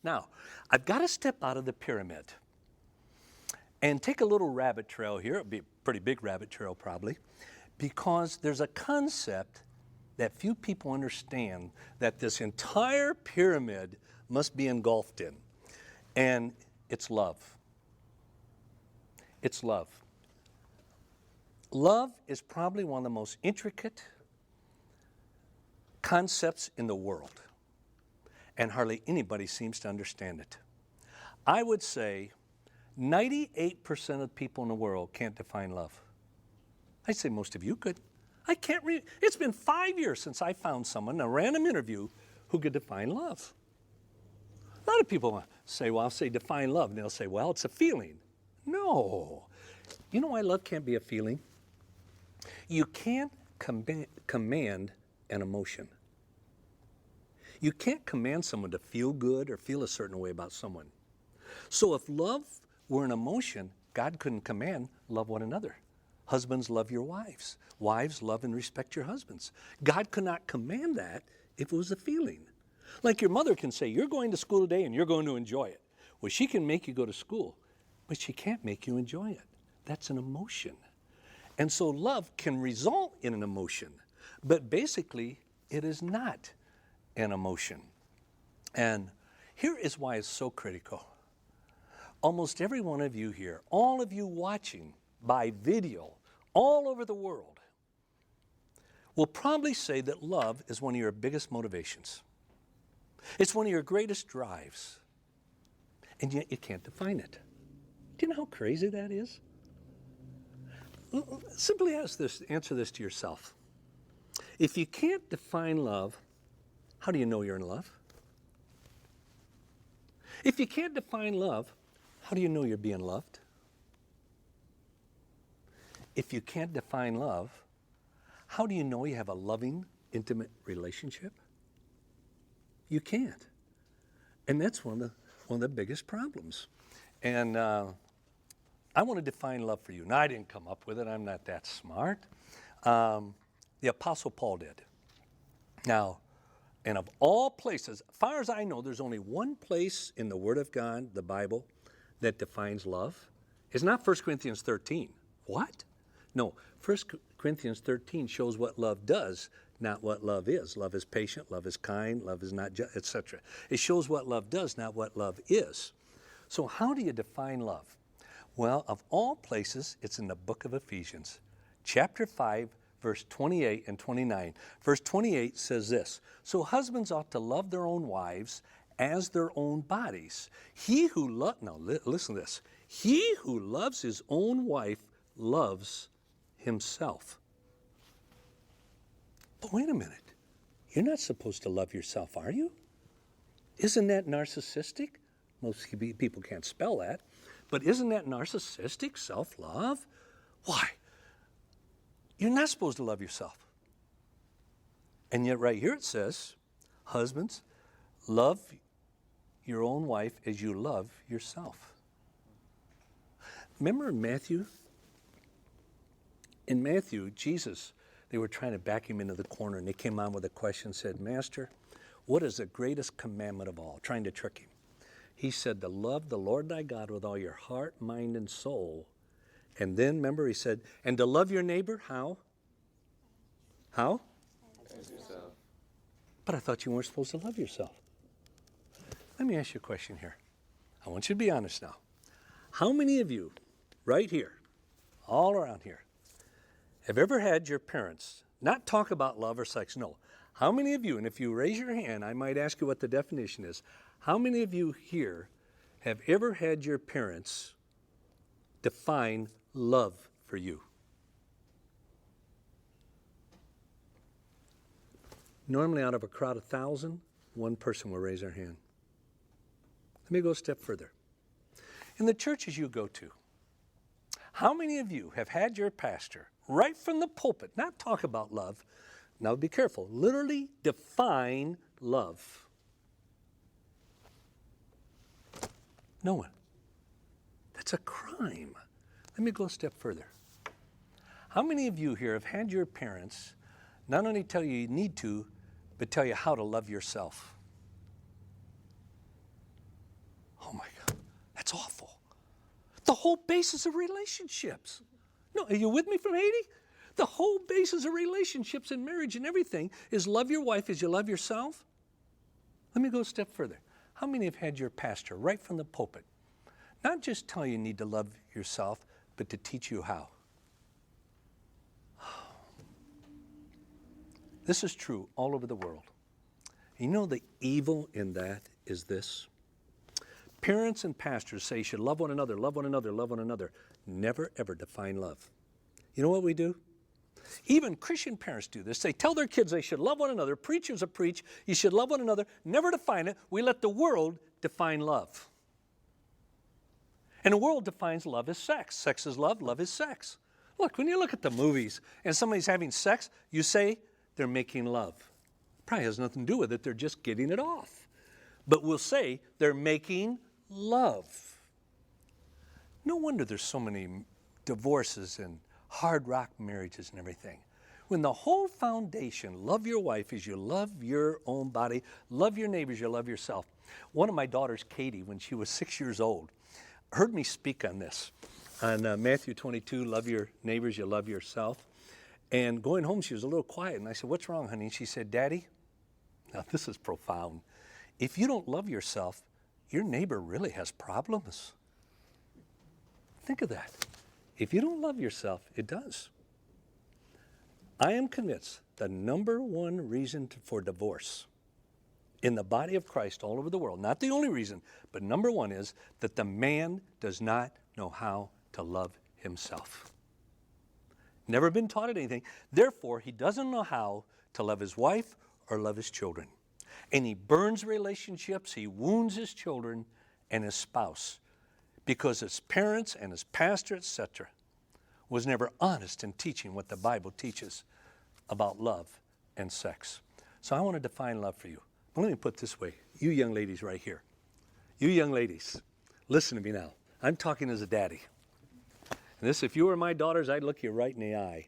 Now, I've got to step out of the pyramid and take a little rabbit trail here. It'll be a pretty big rabbit trail probably, because there's a concept that few people understand that this entire pyramid must be engulfed in, and it's love. It's love. Love is probably one of the most intricate concepts in the world, and hardly anybody seems to understand it. I would say 98% of people in the world can't define love. I'd say most of you could. I can't read. It's been 5 years since I found someone in a random interview who could define love. A lot of people say, well, I'll say define love, and they'll say, well, it's a feeling. No. You know why love can't be a feeling? You can't command an emotion. You can't command someone to feel good or feel a certain way about someone. So if love were an emotion, God couldn't command love one another. Husbands, love your wives. Wives, love and respect your husbands. God could not command that if it was a feeling. Like your mother can say, you're going to school today and you're going to enjoy it. Well, she can make you go to school, but she can't make you enjoy it. That's an emotion. And so love can result in an emotion, but basically it is not an emotion. And here is why it's so critical. Almost every one of you here, all of you watching by video all over the world, will probably say that love is one of your biggest motivations. It's one of your greatest drives. And yet you can't define it. Do you know how crazy that is? Simply answer this to yourself. If you can't define love, how do you know you're in love? If you can't define love, how do you know you're being loved? If you can't define love, how do you know you have a loving, intimate relationship? You can't. And that's one of the biggest problems. And I want to define love for you. Now, I didn't come up with it. I'm not that smart. The Apostle Paul did. Now, and of all places, as far as I know, there's only one place in the Word of God, the Bible, that defines love. It's not 1 Corinthians 13. What? No, 1 Corinthians 13 shows what love does, not what love is. Love is patient, love is kind, love is not just, etc. It shows what love does, not what love is. So how do you define love? Well, of all places, it's in the book of Ephesians, chapter 5, verse 28 and 29. Verse 28 says this, so husbands ought to love their own wives as their own bodies. Listen to this. He who loves his own wife loves himself. But wait a minute. You're not supposed to love yourself, are you? Isn't that narcissistic? Most people can't spell that. But isn't that narcissistic, self-love? Why? You're not supposed to love yourself. And yet right here it says, husbands, love your own wife as you love yourself. Remember in Matthew? In Matthew, Jesus, they were trying to back him into the corner, and they came on with a question, said, Master, what is the greatest commandment of all? Trying to trick him. He said, to love the Lord thy God with all your heart, mind, and soul. And then, remember, he said, and to love your neighbor, how? How? As yourself. But I thought you weren't supposed to love yourself. Let me ask you a question here. I want you to be honest now. How many of you, right here, all around here, have ever had your parents not talk about love or sex? No. How many of you, and if you raise your hand, I might ask you what the definition is. How many of you here have ever had your parents define love for you? Normally out of a crowd of 1,000, one person will raise their hand. Let me go a step further. In the churches you go to, how many of you have had your pastor, right from the pulpit, not talk about love, now be careful, literally define love? No one. That's a crime. Let me go a step further. How many of you here have had your parents not only tell you need to, but tell you how to love yourself? Oh my God, that's awful. The whole basis of relationships. No, are you with me from Haiti? The whole basis of relationships and marriage and everything is love your wife as you love yourself. Let me go a step further. How many have had your pastor right from the pulpit not just tell you need to love yourself, but to teach you how? This is true all over the world. You know the evil in that is this. Parents and pastors say you should love one another, love one another, love one another. Never, ever define love. You know what we do? Even Christian parents do this. They tell their kids they should love one another. Preachers will preach, you should love one another. Never define it. We let the world define love. And the world defines love as sex. Sex is love, love is sex. Look, when you look at the movies and somebody's having sex, you say they're making love. Probably has nothing to do with it. They're just getting it off. But we'll say they're making love. No wonder there's so many divorces and hard rock marriages and everything. When the whole foundation, love your wife as you love your own body, love your neighbors, you love yourself. One of my daughters, Katie, when she was 6 years old, heard me speak on this. On Matthew 22, love your neighbors, you love yourself. And going home, she was a little quiet. And I said, what's wrong, honey? And she said, Daddy, now this is profound. If you don't love yourself, your neighbor really has problems. Think of that. If you don't love yourself, it does. I am convinced the number one reason for divorce in the body of Christ all over the world, not the only reason, but number one is that the man does not know how to love himself. Never been taught anything. Therefore, he doesn't know how to love his wife or love his children. And he burns relationships, he wounds his children and his spouse because his parents and his pastor, etc., was never honest in teaching what the Bible teaches about love and sex. So I want to define love for you. But let me put it this way. You young ladies right here. You young ladies, listen to me now. I'm talking as a daddy. And this, if you were my daughters, I'd look you right in the eye.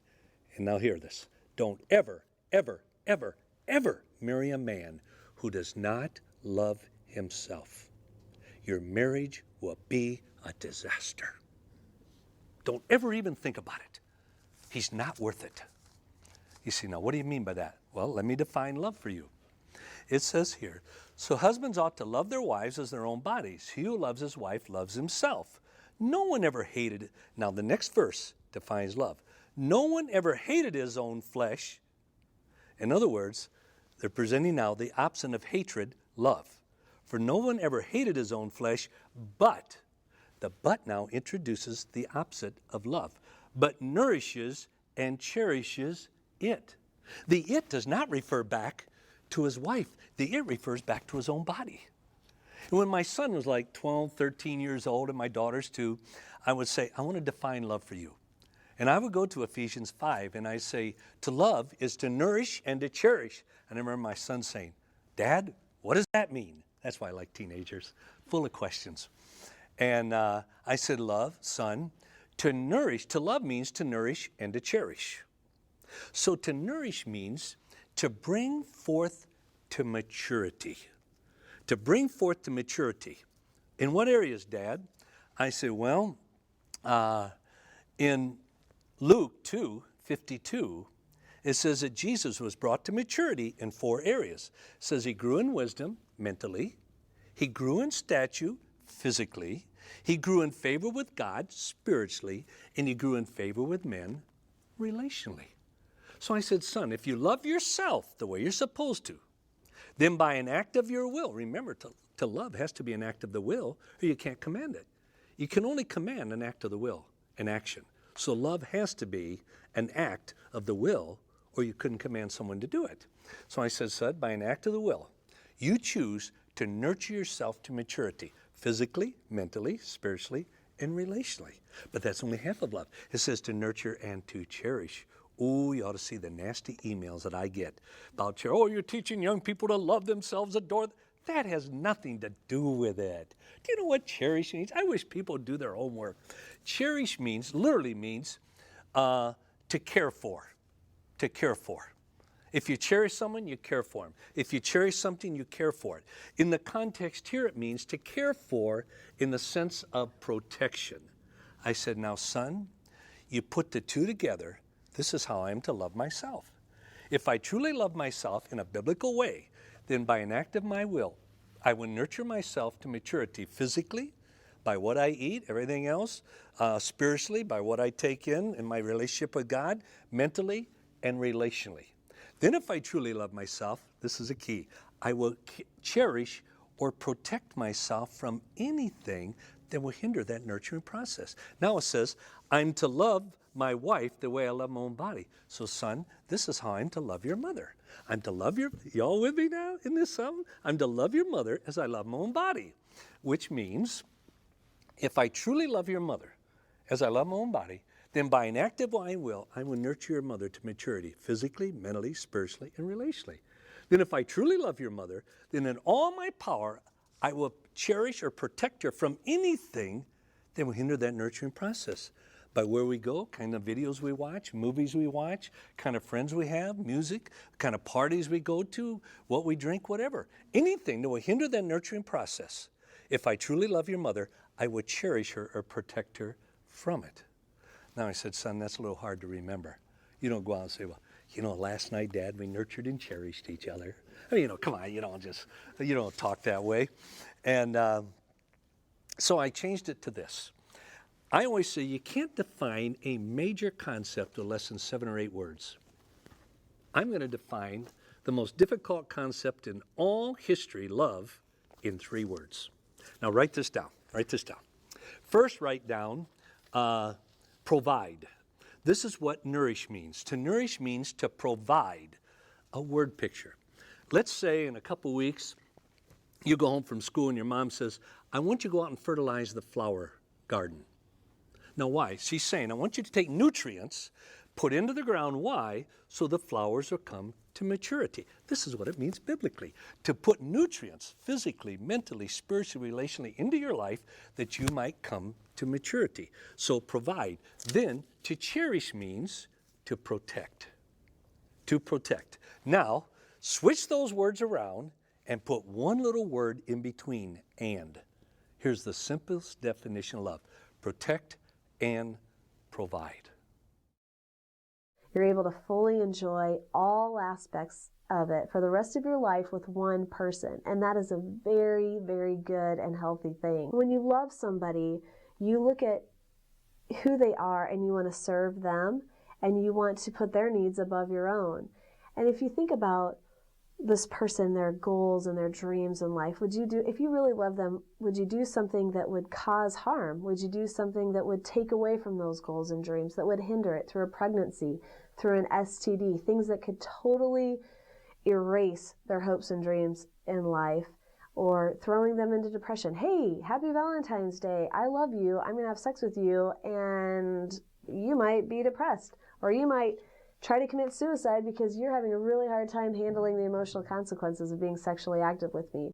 And now hear this. Don't ever, ever, ever, ever marry a man who does not love himself. Your marriage will be a disaster. Don't ever even think about it. He's not worth it. You see, now what do you mean by that? Well, let me define love for you. It says here, so husbands ought to love their wives as their own bodies. He who loves his wife loves himself. No one ever hated it. Now the next verse defines love. No one ever hated his own flesh. In other words, they're presenting now the opposite of hatred, love. For no one ever hated his own flesh, but, the but now introduces the opposite of love, but nourishes and cherishes it. The it does not refer back to his wife. The it refers back to his own body. And when my son was like 12, 13 years old, and my daughters too, I would say, I want to define love for you. And I would go to Ephesians 5, and I say, to love is to nourish and to cherish. And I remember my son saying, Dad, what does that mean? That's why I like teenagers, full of questions. And I said, love, son, to nourish, to love means to nourish and to cherish. So to nourish means to bring forth to maturity. To bring forth to maturity. In what areas, Dad? I said, well, in Luke 2:52, it says that Jesus was brought to maturity in 4 areas. It says he grew in wisdom, mentally. He grew in stature, physically. He grew in favor with God, spiritually. And he grew in favor with men, relationally. So I said, son, if you love yourself the way you're supposed to, then by an act of your will, remember, to love has to be an act of the will, or you can't command it. You can only command an act of the will, an action. So love has to be an act of the will, or you couldn't command someone to do it. So I said, son, by an act of the will, you choose to nurture yourself to maturity, physically, mentally, spiritually, and relationally. But that's only half of love. It says to nurture and to cherish. Ooh, you ought to see the nasty emails that I get about, oh, you're teaching young people to love themselves, adore them. That has nothing to do with it. Do you know what cherish means? I wish people would do their homework. Cherish means, literally means, to care for. To care for. If you cherish someone, you care for them. If you cherish something, you care for it. In the context here, it means to care for in the sense of protection. I said, now, son, you put the two together. This is how I am to love myself. If I truly love myself in a biblical way, then by an act of my will, I will nurture myself to maturity physically, by what I eat, everything else, spiritually, by what I take in my relationship with God, mentally and relationally. Then if I truly love myself, this is a key, I will cherish or protect myself from anything that will hinder that nurturing process. Now it says, I'm to love my wife the way I love my own body. So son, this is how I'm to love your mother. I'm to love y'all with me now in this something? I'm to love your mother as I love my own body, which means if I truly love your mother as I love my own body, then by an act of my will, I will nurture your mother to maturity, physically, mentally, spiritually, and relationally. Then if I truly love your mother, then in all my power, I will cherish or protect her from anything that will hinder that nurturing process. By where we go, kind of videos we watch, movies we watch, kind of friends we have, music, kind of parties we go to, what we drink, whatever. Anything that will hinder that nurturing process. If I truly love your mother, I would cherish her or protect her from it. Now I said, son, that's a little hard to remember. You don't go out and say, well, last night, Dad, we nurtured and cherished each other. I mean, come on, you don't talk that way. And so I changed it to this. I always say you can't define a major concept with less than 7 or 8 words. I'm going to define the most difficult concept in all history, love, in 3 words. Now write this down. First, write down provide. This is what nourish means. To nourish means to provide a word picture. Let's say in a couple weeks, you go home from school and your mom says, I want you to go out and fertilize the flower garden. Now why? She's saying, I want you to take nutrients, put into the ground. Why? So the flowers will come to maturity. This is what it means biblically. To put nutrients physically, mentally, spiritually, relationally into your life that you might come to maturity. So provide. Then to cherish means to protect. To protect. Now, switch those words around and put one little word in between, and. Here's the simplest definition of love. Protect and provide. You're able to fully enjoy all aspects of it for the rest of your life with one person. And that is a very, very good and healthy thing. When you love somebody, you look at who they are and you want to serve them and you want to put their needs above your own. And if you think about this person, their goals and their dreams in life, if you really love them, would you do something that would cause harm? Would you do something that would take away from those goals and dreams, that would hinder it through a pregnancy, through an STD, things that could totally erase their hopes and dreams in life, or throwing them into depression? Hey, happy Valentine's Day. I love you. I'm going to have sex with you. And you might be depressed, or you might try to commit suicide because you're having a really hard time handling the emotional consequences of being sexually active with me.